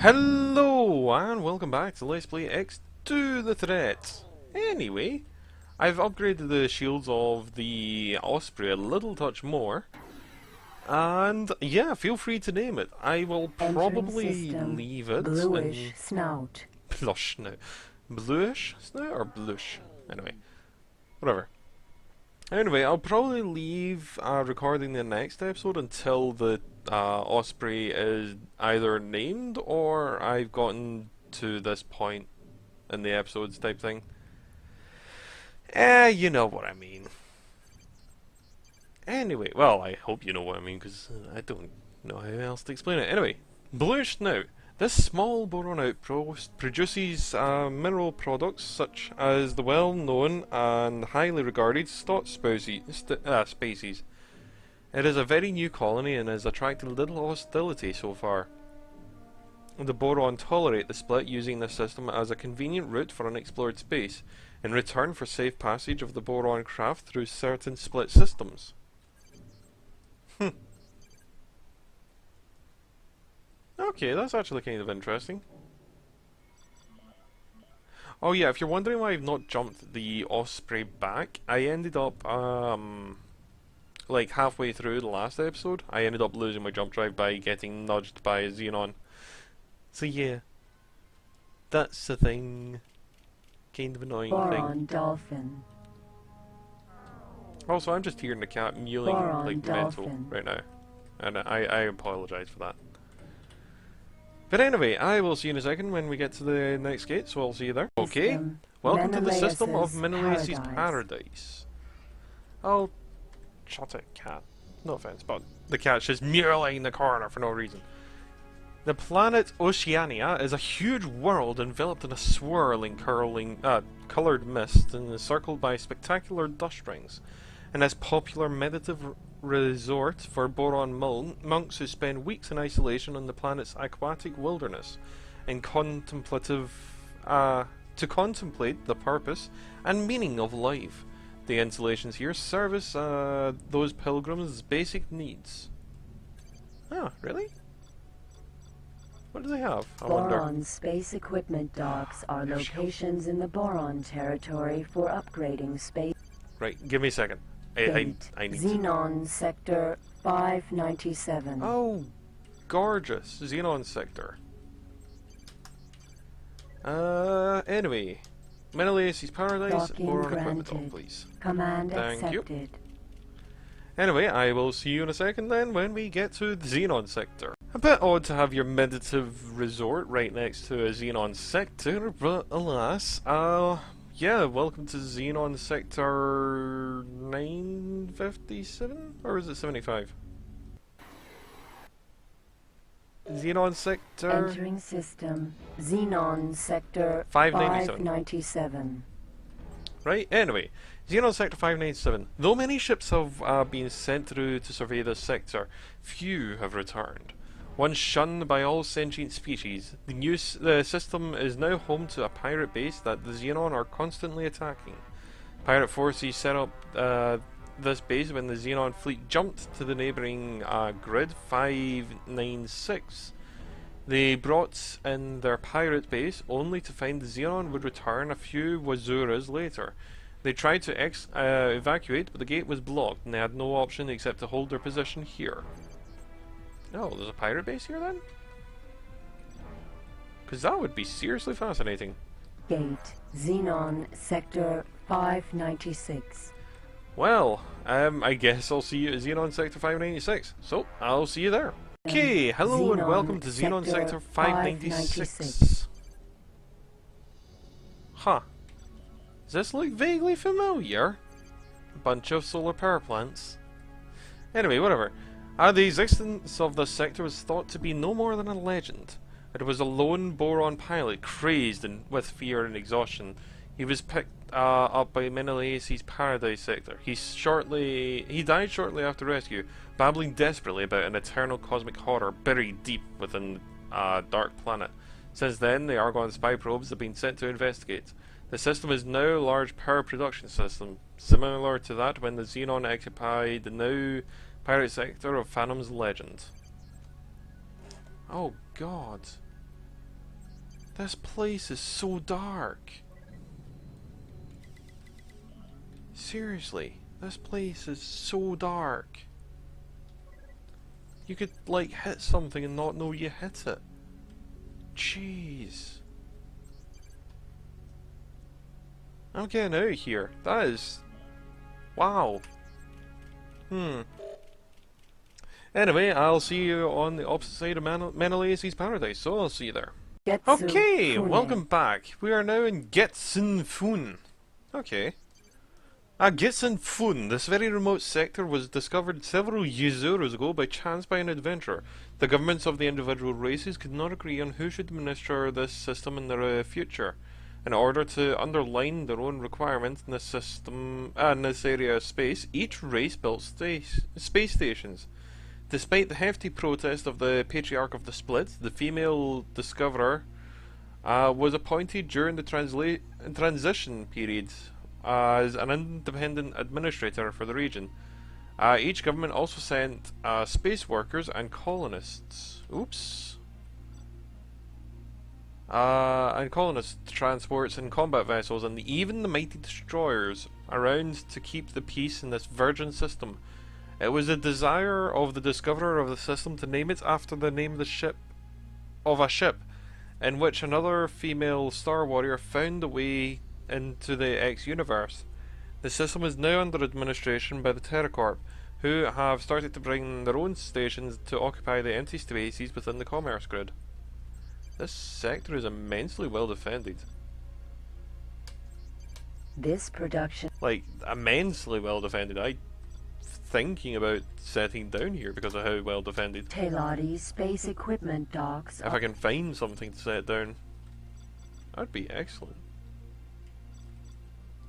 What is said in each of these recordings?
Hello and welcome back to Let's Play X2 the Threat. Anyway, I've upgraded the shields of the Osprey a little touch more. And yeah, feel free to name it. I will probably leave it bluish snout. Blush snout. Bluish snout or blush? Anyway, whatever. Anyway, I'll probably leave recording the next episode until the Osprey is either named or I've gotten to this point in the episodes type thing. You know what I mean. Anyway, well, I hope you know what I mean, because I don't know how else to explain it. Anyway, bluish snout. This small boron outpost produces mineral products such as the well-known and highly regarded stot species. It is a very new colony and has attracted little hostility so far. The boron tolerate the split, using this system as a convenient route for unexplored space, in return for safe passage of the boron craft through certain split systems. Okay, that's actually kind of interesting. Oh yeah, if you're wondering why I've not jumped the Osprey back, I ended up, like halfway through the last episode, I ended up losing my jump drive by getting nudged by a Xenon. So yeah, that's the thing. Kind of annoying thing. Dolphin. Also, I'm just hearing the cat mewling like mental right now. And I apologise for that. But anyway, I will see you in a second when we get to the next gate, so I'll see you there. Okay, welcome to the system of Menelaus' paradise. Oh, shut it, cat. No offense, but the cat's just mewling in the corner for no reason. The planet Oceania is a huge world enveloped in a swirling, coloured mist and encircled by spectacular dust rings, and is popular meditative resort for boron monks who spend weeks in isolation on the planet's aquatic wilderness in to contemplate the purpose and meaning of life. The installations here service those pilgrims' basic needs. Oh, really? What do they have? I wonder. Boron space equipment docks are locations in the boron territory for upgrading space. Right, give me a second. I need Xenon sector 597. Oh, gorgeous. Xenon sector. Anyway. Menelaus' paradise, boron equipment off, please. Command Thank accepted. you. Anyway, I will see you in a second then when we get to the Xenon sector. A bit odd to have your meditative resort right next to a Xenon sector, but alas, yeah, welcome to Xenon sector 957? Or is it 75? Xenon sector... Entering system. Xenon sector 597. 597. Right, anyway, Xenon sector 597. Though many ships have been sent through to survey this sector, few have returned. Once shunned by all sentient species, the system is now home to a pirate base that the Xenon are constantly attacking. Pirate forces set up this base when the Xenon fleet jumped to the neighbouring grid 596. They brought in their pirate base only to find the Xenon would return a few Wazuras later. They tried to evacuate, but the gate was blocked and they had no option except to hold their position here. Oh, there's a pirate base here then? Because that would be seriously fascinating. Gate, Xenon sector 596. Well, I guess I'll see you at Xenon sector 596. So, I'll see you there. Okay, hello Xenon and welcome to Xenon sector 596. 596. Huh. Does this look vaguely familiar? A bunch of solar power plants. Anyway, whatever. The existence of this sector was thought to be no more than a legend. It was a lone boron pilot, crazed with fear and exhaustion. He was picked up by Menelaus' paradise sector. He died shortly after rescue, babbling desperately about an eternal cosmic horror buried deep within a dark planet. Since then, the Argon spy probes have been sent to investigate. The system is now a large power production system, similar to that when the Xenon occupied the now pirate sector of Phantom's legend. Oh god. This place is so dark. Seriously, this place is so dark. You could, like, hit something and not know you hit it. Jeez. I'm getting out of here. That is... wow. Anyway, I'll see you on the opposite side of Menelaus' paradise, so I'll see you there. Okay, welcome back. We are now in Xenon. Okay. Xenon, this very remote sector was discovered several years ago by chance by an adventurer. The governments of the individual races could not agree on who should administer this system in the future. In order to underline their own requirements in this system, in this area of space, each race built space stations. Despite the hefty protest of the Patriarch of the Split, the female discoverer was appointed during the transition period as an independent administrator for the region. Each government also sent space workers and colonists. And colonist transports and combat vessels, and even the mighty destroyers around to keep the peace in this virgin system. It was a desire of the discoverer of the system to name it after the name of a ship in which another female Star Warrior found a way into the X universe. The system is now under administration by the TerraCorp, who have started to bring their own stations to occupy the empty spaces within the commerce grid. This sector is immensely well defended. This production... like, immensely well defended. I'm thinking about settling down here because of how well defended. Teladi space equipment docks... if I can find something to set down, that'd be excellent.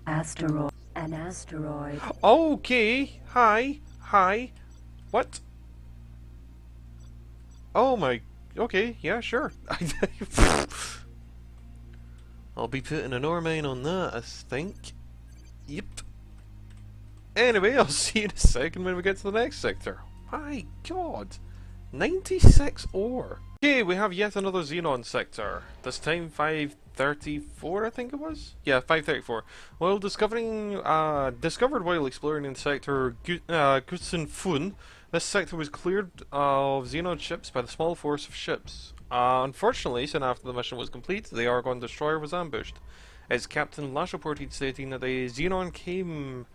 An asteroid. Okay, hi. What? Oh my... okay, yeah, sure. I'll be putting an ore mine on that, I think. Yep. Anyway, I'll see you in a second when we get to the next sector. My god. 96 ore. Okay, we have yet another Xenon sector. This time 534, I think it was? Yeah, 534. While discovered while exploring in sector Xenon, this sector was cleared of Xenon ships by the small force of ships. Unfortunately, soon after the mission was complete, the Argon destroyer was ambushed. Its captain last reported stating that a Xenon came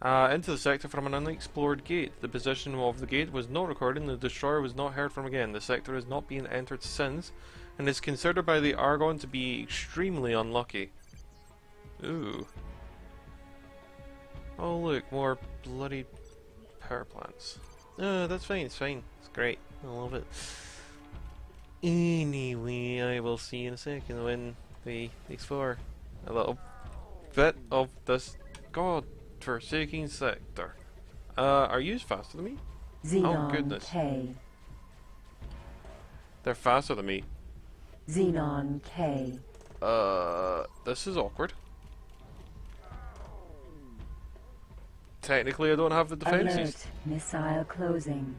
into the sector from an unexplored gate. The position of the gate was not recorded and the destroyer was not heard from again. The sector has not been entered since and is considered by the Argon to be extremely unlucky. Ooh. Oh look, more bloody power plants. That's fine, it's fine. It's great. I love it. Anyway, I will see you in a second when we explore a little bit of this god-forsaken sector. Are you faster than me? Xenon oh goodness. K. They're faster than me. Xenon K. This is awkward. Technically, I don't have the defenses. Alert. Missile closing.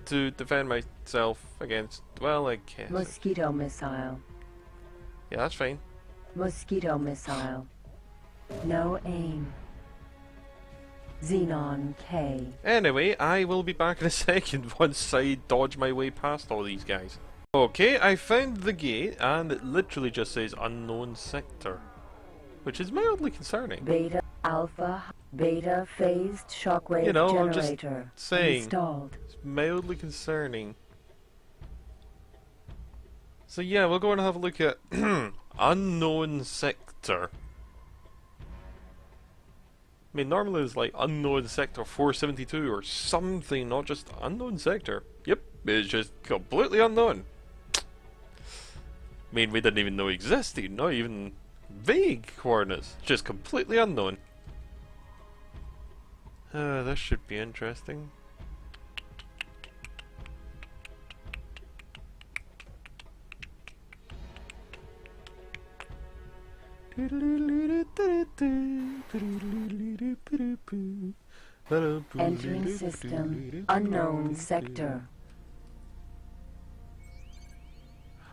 To defend myself against, well, I guess. Mosquito missile. Yeah, that's fine. Mosquito missile. No aim. Xenon K. Anyway, I will be back in a second once I dodge my way past all these guys. Okay, I found the gate, and it literally just says unknown sector, which is mildly concerning. Beta alpha beta phased shockwave I'm generator just saying, installed. it's mildly concerning. So yeah, we'll go and have a look at unknown sector. I mean, normally it's like unknown sector 472 or something, not just unknown sector. Yep, it's just completely unknown. I mean, we didn't even know it existed, not even vague coordinates, just completely unknown. This should be interesting. Entering system. Unknown sector.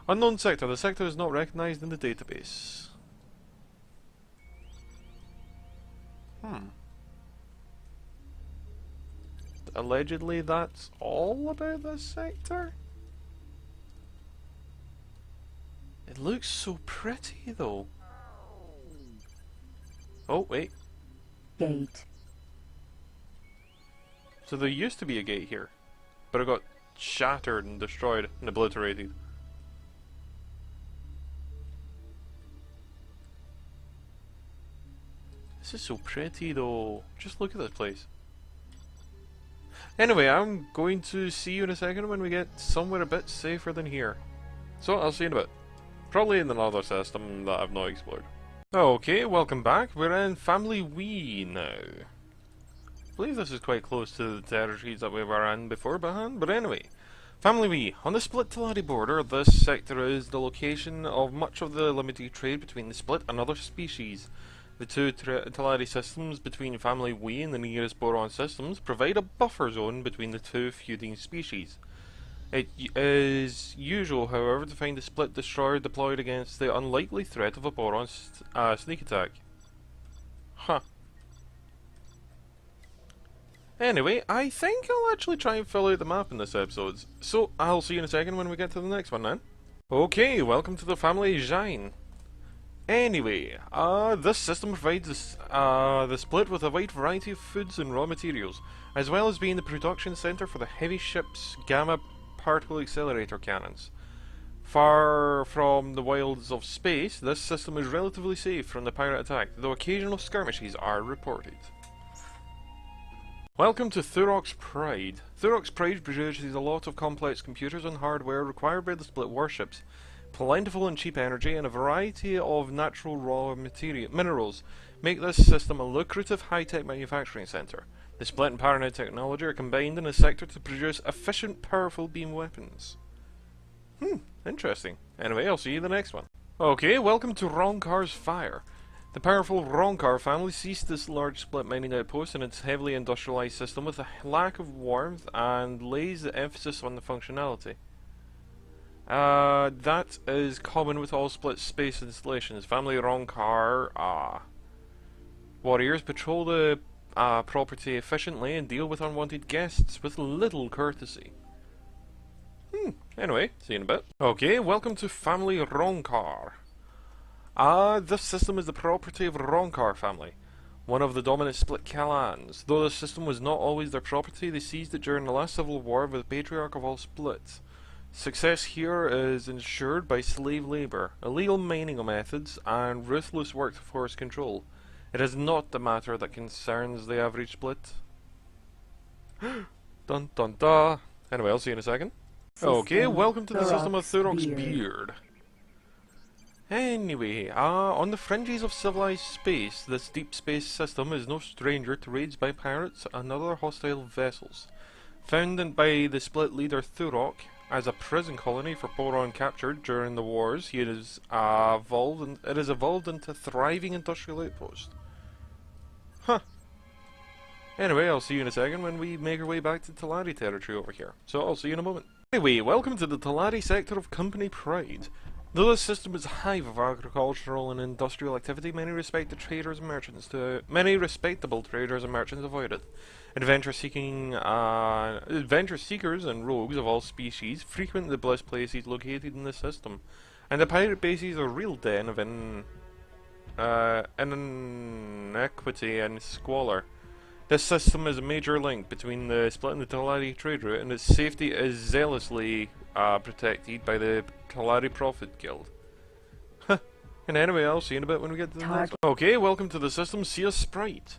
Unknown sector. The sector is not recognized in the database. Allegedly, that's all about this sector? It looks so pretty, though. Oh, wait. Gate. So there used to be a gate here, but it got shattered and destroyed and obliterated. This is so pretty, though. Just look at this place. Anyway, I'm going to see you in a second when we get somewhere a bit safer than here. So, I'll see you in a bit. Probably in another system that I've not explored. Okay, welcome back. We're in Family Wee now. I believe this is quite close to the territories that we were in beforehand, but anyway. Family Wee. On the split Talari border, this sector is the location of much of the limited trade between the split and other species. The two Talari systems between Family Wee and the nearest Boron systems provide a buffer zone between the two feuding species. It is usual, however, to find a split destroyer deployed against the unlikely threat of a Boron sneak attack. Huh. Anyway, I think I'll actually try and fill out the map in this episode, so I'll see you in a second when we get to the next one then. Okay, welcome to the Family Xenon. Anyway, this system provides the split with a wide variety of foods and raw materials, as well as being the production center for the heavy ship's gamma particle accelerator cannons. Far from the wilds of space, this system is relatively safe from the pirate attack, though occasional skirmishes are reported. Welcome to Thurok's Pride. Thurok's Pride produces a lot of complex computers and hardware required by the split warships, plentiful and cheap energy, and a variety of natural raw minerals make this system a lucrative high-tech manufacturing center. The split and Paranid technology are combined in a sector to produce efficient, powerful beam weapons. Interesting. Anyway, I'll see you in the next one. Okay, welcome to Ronkar's Fire. The powerful Ronkar family seized this large split mining outpost in its heavily industrialized system with a lack of warmth and lays the emphasis on the functionality. That is common with all split space installations. Family Ronkar warriors patrol the property efficiently and deal with unwanted guests with little courtesy. Anyway, see you in a bit. Okay, welcome to Family Ronkar. This system is the property of Ronkar family, one of the dominant split clans. Though the system was not always their property, they seized it during the last civil war with the patriarch of all splits. Success here is ensured by slave labour, illegal mining methods, and ruthless workforce control. It is not the matter that concerns the average split. Dun dun dun. Anyway, I'll see you in a second. Okay, welcome to the system of Thurok's Beard. Anyway, on the fringes of civilized space, this deep space system is no stranger to raids by pirates and other hostile vessels. Founded by the split leader Thurok as a prison colony for Boron captured during the wars, it has evolved into a thriving industrial outpost. Anyway, I'll see you in a second when we make our way back to Talari territory over here. So I'll see you in a moment. Anyway, welcome to the Talari sector of Company Pride. Though this system is a hive of agricultural and industrial activity, many respectable traders and merchants avoid it. Adventure seekers and rogues of all species frequent the blessed places located in the system, and the pirate bases are a real den of inequity and squalor. This system is a major link between the split and the Talari trade route, and its safety is zealously protected by the Talari Prophet Guild. And anyway, I'll see you in a bit when we get to the next one. Okay, welcome to the system Sea Sprite.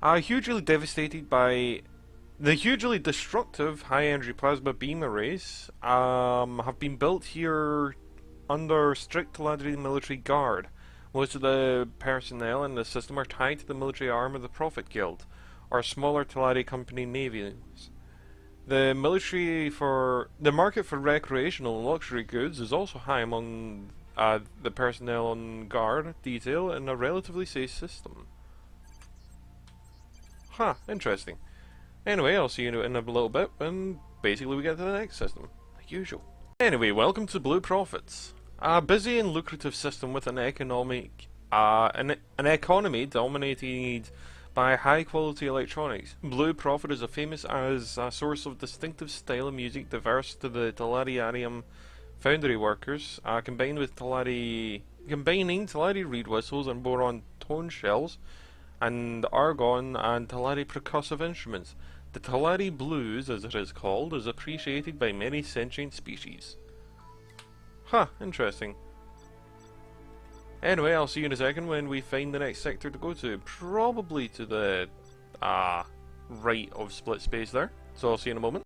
Hugely devastated by the hugely destructive high-energy plasma beam arrays have been built here under strict Talari military guard. Most of the personnel in the system are tied to the military arm of the Prophet Guild, or smaller Talari company navies. The market for recreational and luxury goods is also high among the personnel on guard detail in a relatively safe system. Interesting. Anyway, I'll see you in a little bit when basically we get to the next system, like usual. Anyway, welcome to Blue Profits. A busy and lucrative system with an economy dominated by high-quality electronics. Blue Profit is famous as a source of distinctive style of music diverse to the Talariarium foundry workers, combining Talari reed whistles and boron tone shells, and argon and Talari percussive instruments. The Talari blues, as it is called, is appreciated by many sentient species. Huh, interesting. Anyway, I'll see you in a second when we find the next sector to go to. Probably to the right of split space there. So I'll see you in a moment.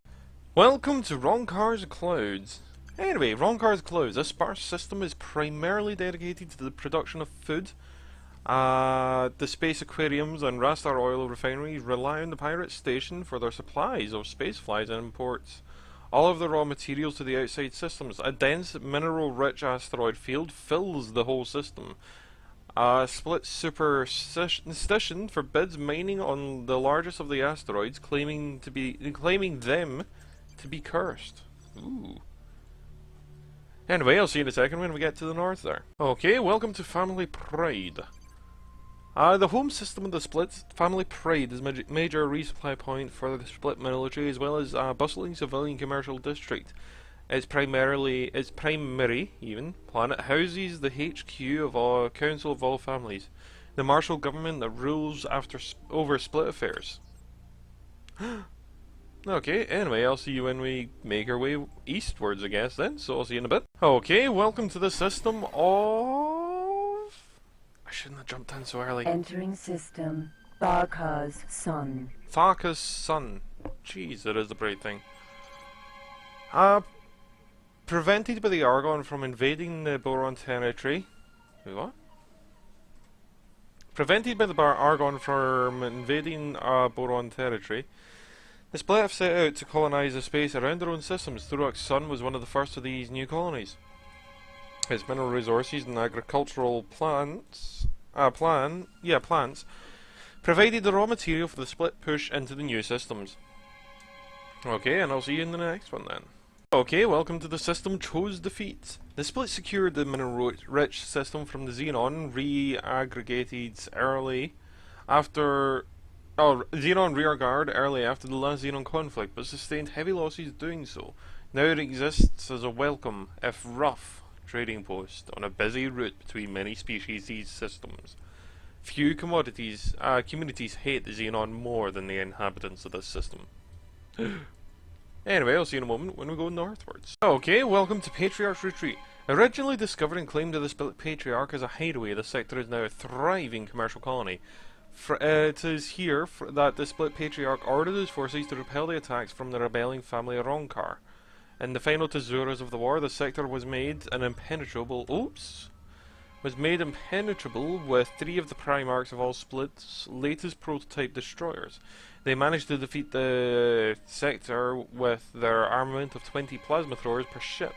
Welcome to Ronkar's Clouds. Anyway, Ronkar's Clouds. This sparse system is primarily dedicated to the production of food. The space aquariums and Rastar oil refineries rely on the pirate station for their supplies of space flies and imports all of the raw materials to the outside systems. A dense, mineral-rich asteroid field fills the whole system. Split superstition forbids mining on the largest of the asteroids, claiming them to be cursed. Ooh. Anyway, I'll see you in a second when we get to the north there. Okay, welcome to Family Pride. The home system of the Split, Family Pride, is a major resupply point for the Split military as well as a bustling civilian commercial district. Its primary planet houses the HQ of a council of all families, the martial government that rules over Split affairs. Okay, anyway, I'll see you when we make our way eastwards, I guess, then, so I'll see you in a bit. Okay, welcome to the system of... I shouldn't have jumped in so early. Entering system. Tharka's sun. Tharka's sun. Jeez, that is the bright thing. Prevented by the Argon from invading the Boron territory. Wait, what? Prevented by the Argon from invading Boron territory, the Split have set out to colonize the space around their own systems. Thurok's sun was one of the first of these new colonies. Its mineral resources and agricultural plants provided the raw material for the Split push into the new systems. Okay, and I'll see you in the next one then. Okay, welcome to the system Chose Defeat. The Split secured the mineral-rich system from the Xenon, re-aggregated early after... Xenon rearguard early after the last Xenon conflict, but sustained heavy losses doing so. Now it exists as a welcome, if rough, trading post on a busy route between many species systems. Few communities hate the Xenon more than the inhabitants of this system. Anyway, I'll see you in a moment when we go northwards. Okay, welcome to Patriarch's Retreat. Originally discovered and claimed to the Split Patriarch as a hideaway, the sector is now a thriving commercial colony. It is here that the Split Patriarch ordered his forces to repel the attacks from the rebelling family of Ronkar. In the final Tezuras of the war, the sector was made impenetrable with 3 of the Primarchs of all Split's latest prototype destroyers. They managed to defeat the sector with their armament of 20 plasma throwers per ship.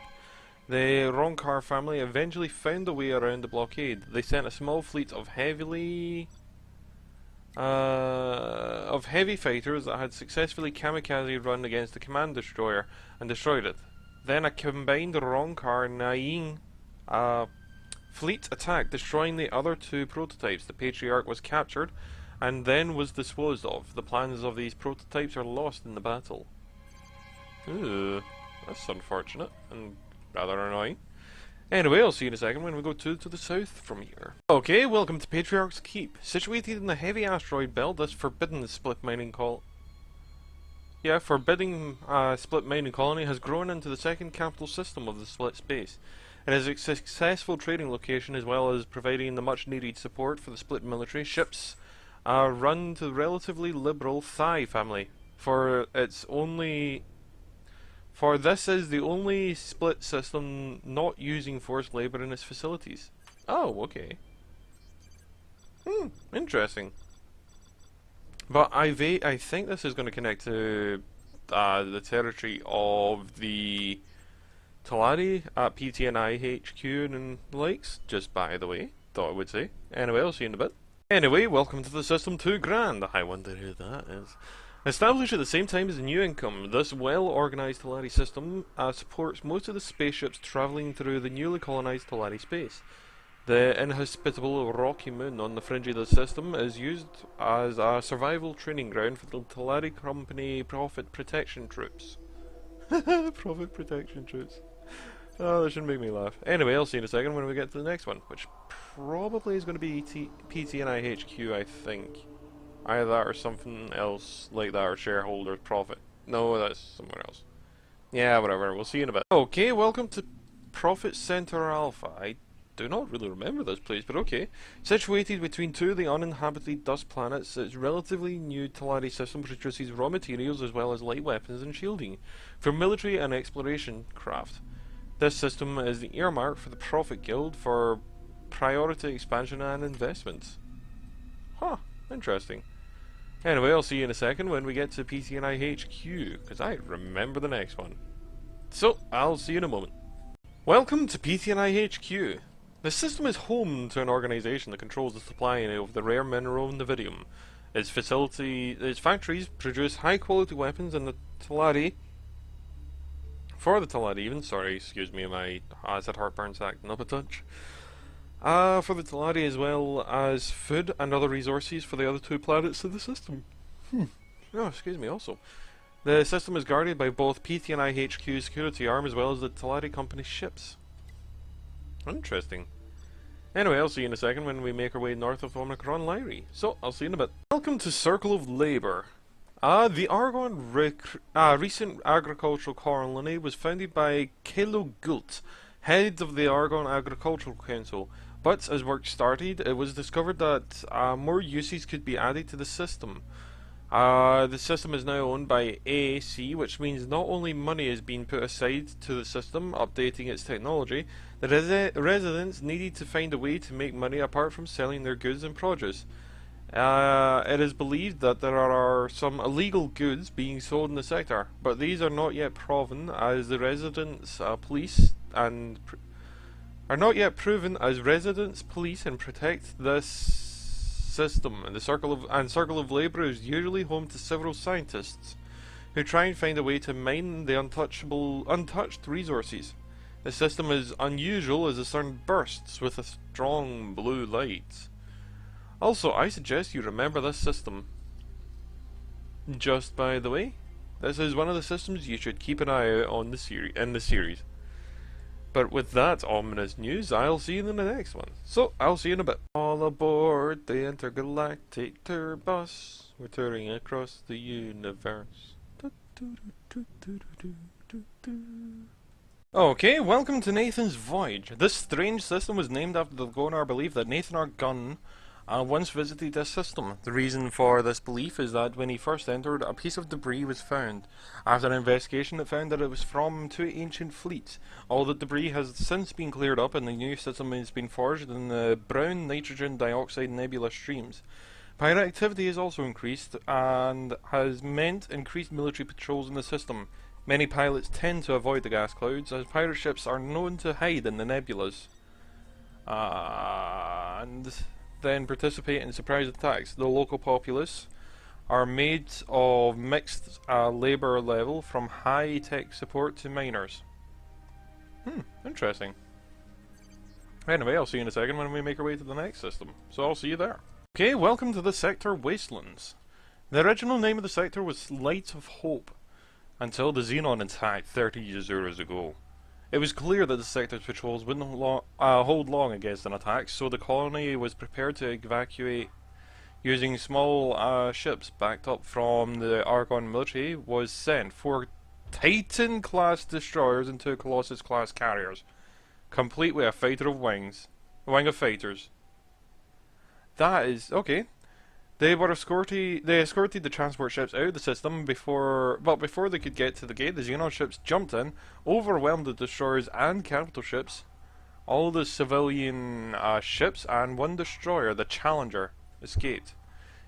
The Ronkar family eventually found a way around the blockade. They sent a small fleet of heavy fighters that had successfully kamikaze run against the command destroyer and destroyed it. Then a combined Ronkar Naing fleet attacked, destroying the other 2 prototypes. The Patriarch was captured and then was disposed of. The plans of these prototypes are lost in the battle. Ooh, that's unfortunate and rather annoying. Anyway, I'll see you in a second when we go to the south from here. Okay, welcome to Patriarch's Keep. Situated in the heavy asteroid belt, this forbidden split mining colony has grown into the second capital system of the Split space. It is a successful trading location as well as providing the much needed support for the Split military. Ships run to the relatively liberal Thai family, for this is the only Split system not using forced labour in its facilities. Oh, okay. Interesting. But I think this is going to connect to the territory of the Talari at PTNI HQ and the likes, just by the way, thought I would say. Anyway, I'll see you in a bit. Anyway, welcome to the system 2 Grand. I wonder who that is. Established at the same time as the new income, this well-organised Talari system supports most of the spaceships travelling through the newly colonised Talari space. The inhospitable rocky moon on the fringe of the system is used as a survival training ground for the Talari Company Profit Protection Troops. Profit Protection Troops. Oh, that should make me laugh. Anyway, I'll see you in a second when we get to the next one, which probably is going to be PTNI HQ, I think. Either that or something else like that, or shareholder profit. No, that's somewhere else. Yeah, whatever, we'll see you in a bit. Okay, welcome to Profit Center Alpha. I do not really remember this place, but okay. Situated between two of the uninhabited dust planets, its relatively new Talari system produces raw materials as well as light weapons and shielding for military and exploration craft. This system is the earmark for the Profit Guild for priority expansion and investments. Huh, interesting. Anyway, I'll see you in a second when we get to PTNI HQ, because I remember the next one. So, I'll see you in a moment. Welcome to PTNI HQ. The system is home to an organisation that controls the supply of the rare mineral Nevidium. Its factories produce high quality weapons and the Talari. For the Talari even, sorry, excuse me, my acid heartburn's acting up a touch. For the Talari as well as food and other resources for the other two planets of the system. Oh, excuse me, also. The system is guarded by both PTNI HQ security arm as well as the Talari Company's ships. Interesting. Anyway, I'll see you in a second when we make our way north of Omicron Lyri. So, I'll see you in a bit. Welcome to Circle of Labour. The Argon recent agricultural colony was founded by Kelo Gult, head of the Argon Agricultural Council. But as work started, it was discovered that more uses could be added to the system. The system is now owned by AAC, which means not only money is being put aside to the system, updating its technology, the residents needed to find a way to make money apart from selling their goods and produce. It is believed that there are some illegal goods being sold in the sector, but these are not yet proven as the residents, police and are not yet proven as residents, police, and protect this system. And the Circle of Labour is usually home to several scientists who try and find a way to mine the untouched resources. The system is unusual as the sun bursts with a strong blue light. Also, I suggest you remember this system. Just by the way, this is one of the systems you should keep an eye out on in the series. But with that ominous news, I'll see you in the next one. So, I'll see you in a bit. All aboard the intergalactic tour bus. We're touring across the universe. Okay, welcome to Nathan's Voyage. This strange system was named after the Gonar belief that Nathan our Gunn once visited this system. The reason for this belief is that when he first entered, a piece of debris was found. After an investigation, it found that it was from two ancient fleets. All the debris has since been cleared up and the new system has been forged in the brown nitrogen dioxide nebula streams. Pirate activity has also increased and has meant increased military patrols in the system. Many pilots tend to avoid the gas clouds as pirate ships are known to hide in the nebulas. And then participate in surprise attacks. The local populace are made of mixed labour level from high-tech support to miners. Interesting. Anyway, I'll see you in a second when we make our way to the next system. So I'll see you there. Okay, welcome to the sector Wastelands. The original name of the sector was Light of Hope, until the Xenon attack 30 years ago. It was clear that the sector's patrols wouldn't hold long against an attack, so the colony was prepared to evacuate using small ships backed up from the Argon military was sent 4 Titan-class destroyers and 2 Colossus-class carriers, complete with a fighter of wings, a wing of fighters. That is okay. They escorted the transport ships out of the system before they could get to the gate. The Xenon ships jumped in, overwhelmed the destroyers and capital ships, all the civilian ships, and one destroyer, the Challenger, escaped.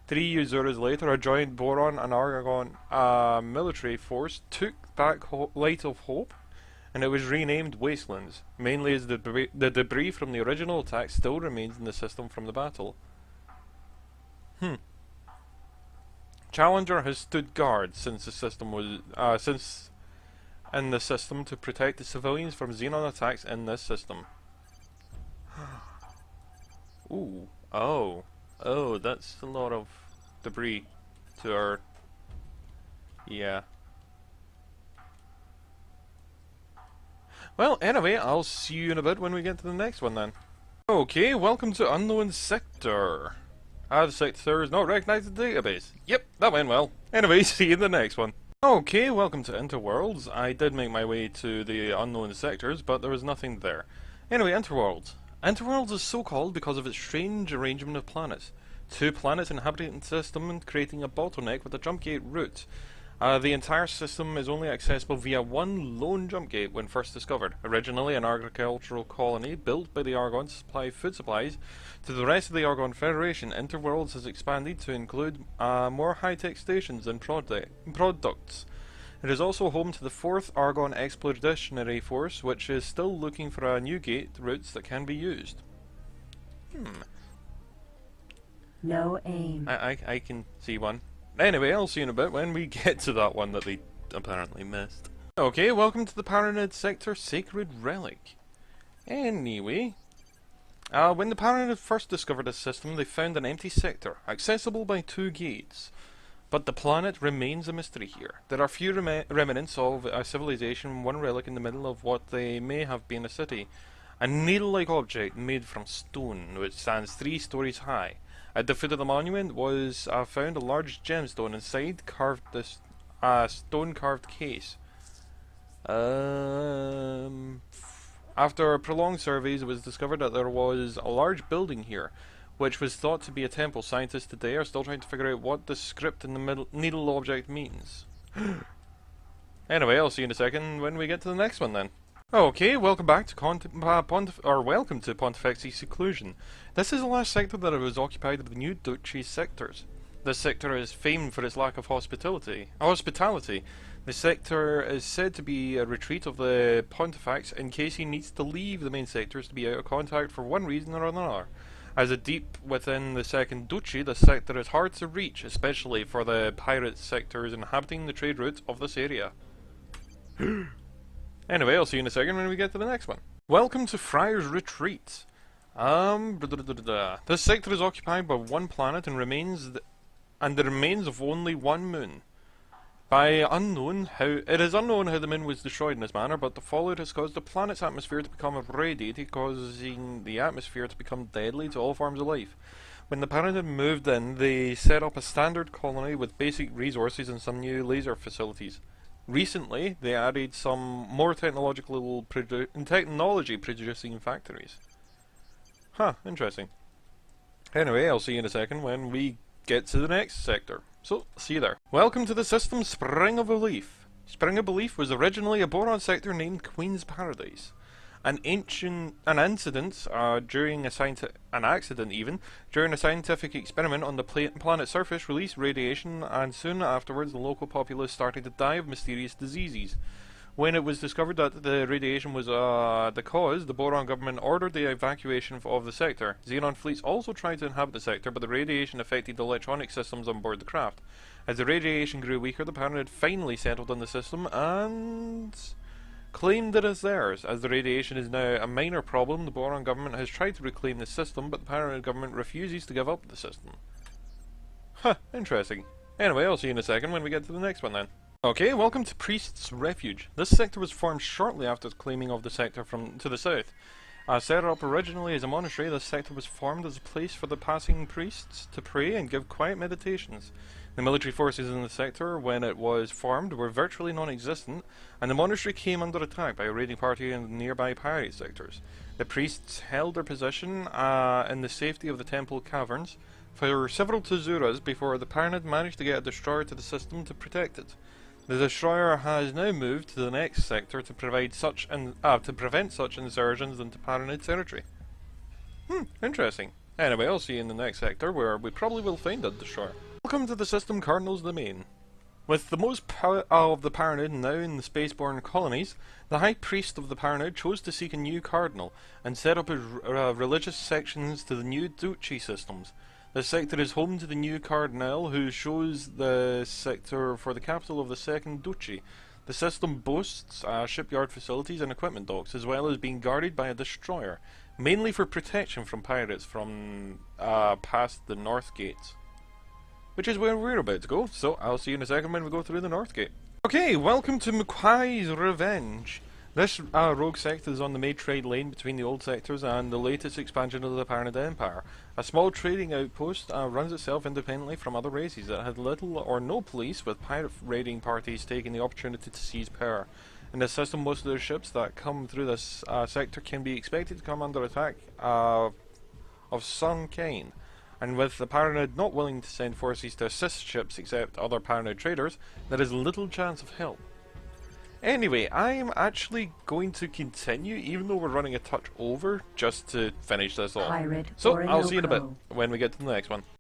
3 years later, a joint Boron and Argon military force took back Light of Hope, and it was renamed Wastelands, mainly as the debris from the original attack still remains in the system from the battle. Challenger has stood guard since the system was in the system to protect the civilians from Xenon attacks in this system. Ooh. Oh. Oh, that's a lot of debris to our... Yeah. Well, anyway, I'll see you in a bit when we get to the next one then. Okay, welcome to Unknown Sector. The sector is not recognized in the database. Yep, that went well. Anyway, see you in the next one. Okay, welcome to Interworlds. I did make my way to the unknown sectors, but there was nothing there. Anyway, Interworlds. Interworlds is so called because of its strange arrangement of planets. 2 planets inhabiting the system and creating a bottleneck with a jump gate route. The entire system is only accessible via one lone jump gate when first discovered. Originally an agricultural colony built by the Argon to supply food supplies to the rest of the Argon Federation, Interworlds has expanded to include more high-tech stations and products. It is also home to the 4th Argon Expeditionary Force, which is still looking for a new gate routes that can be used. No aim. I can see one. Anyway, I'll see you in a bit when we get to that one that they apparently missed. Okay, welcome to the Paranid Sector Sacred Relic. Anyway, when the Paranid first discovered this system, they found an empty sector, accessible by 2 gates. But the planet remains a mystery here. There are few remnants of a civilization, 1 relic in the middle of what they may have been a city. A needle-like object made from stone, which stands 3 stories high. At the foot of the monument was found a large gemstone inside this stone-carved case. After prolonged surveys, it was discovered that there was a large building here, which was thought to be a temple. Scientists today are still trying to figure out what the script in the needle object means. Anyway, I'll see you in a second when we get to the next one then. Okay, welcome back to welcome to Pontifex's Seclusion. This is the last sector that was occupied of the new Duchy sectors. This sector is famed for its lack of hospitality. The sector is said to be a retreat of the Pontifex in case he needs to leave the main sectors to be out of contact for one reason or another. As a deep within the second Duchy, the sector is hard to reach, especially for the pirate sectors inhabiting the trade route of this area. Anyway, I'll see you in a second when we get to the next one. Welcome to Friar's Retreat. This sector is occupied by 1 planet and the remains of only 1 moon. It is unknown how the moon was destroyed in this manner, but the fallout has caused the planet's atmosphere to become irradiated, causing the atmosphere to become deadly to all forms of life. When the Paranid moved in, they set up a standard colony with basic resources and some new laser facilities. Recently, they added some more technology producing factories. Huh, interesting. Anyway, I'll see you in a second when we get to the next sector. So, see you there. Welcome to the system Spring of Belief. Spring of Belief was originally a boron sector named Queen's Paradise. An accident during a scientific experiment on the planet's surface released radiation, and soon afterwards the local populace started to die of mysterious diseases. When it was discovered that the radiation was the cause, the Boron government ordered the evacuation of the sector. Xenon fleets also tried to inhabit the sector, but the radiation affected the electronic systems on board the craft. As the radiation grew weaker, the Paranid finally settled on the system and claimed it as theirs. As the radiation is now a minor problem, the Boron government has tried to reclaim the system, but the Paranid government refuses to give up the system. Huh, interesting. Anyway, I'll see you in a second when we get to the next one then. Okay, welcome to Priest's Refuge. This sector was formed shortly after the claiming of the sector to the south. Set up originally as a monastery, this sector was formed as a place for the passing priests to pray and give quiet meditations. The military forces in the sector, when it was formed, were virtually non-existent, and the monastery came under attack by a raiding party in the nearby pirate sectors. The priests held their position in the safety of the temple caverns for several Tezuras before the Paranid managed to get a destroyer to the system to protect it. The destroyer has now moved to the next sector to prevent such incursions into Paranid territory. Interesting. Anyway, I'll see you in the next sector, where we probably will find a destroyer. Welcome to the system Cardinal's Domain. With the most power of the Paranid now in the spaceborne colonies, the High Priest of the Paranid chose to seek a new Cardinal, and set up religious sections to the new Duchy systems. The sector is home to the new Cardinal, who shows the sector for the capital of the Second Duchy. The system boasts shipyard facilities and equipment docks, as well as being guarded by a destroyer, mainly for protection from pirates from past the North Gate. Which is where we're about to go, so I'll see you in a second when we go through the North Gate. Okay, welcome to McQuai's Revenge. This rogue sector is on the main trade lane between the old sectors and the latest expansion of the Paranid Empire. A small trading outpost runs itself independently from other races that had little or no police, with pirate raiding parties taking the opportunity to seize power. In this system, most of the ships that come through this sector can be expected to come under attack of some kind. And with the Paranid not willing to send forces to assist ships except other Paranid traders, there is little chance of help. Anyway, I'm actually going to continue, even though we're running a touch over, just to finish this off. So, I'll see you in a bit, when we get to the next one.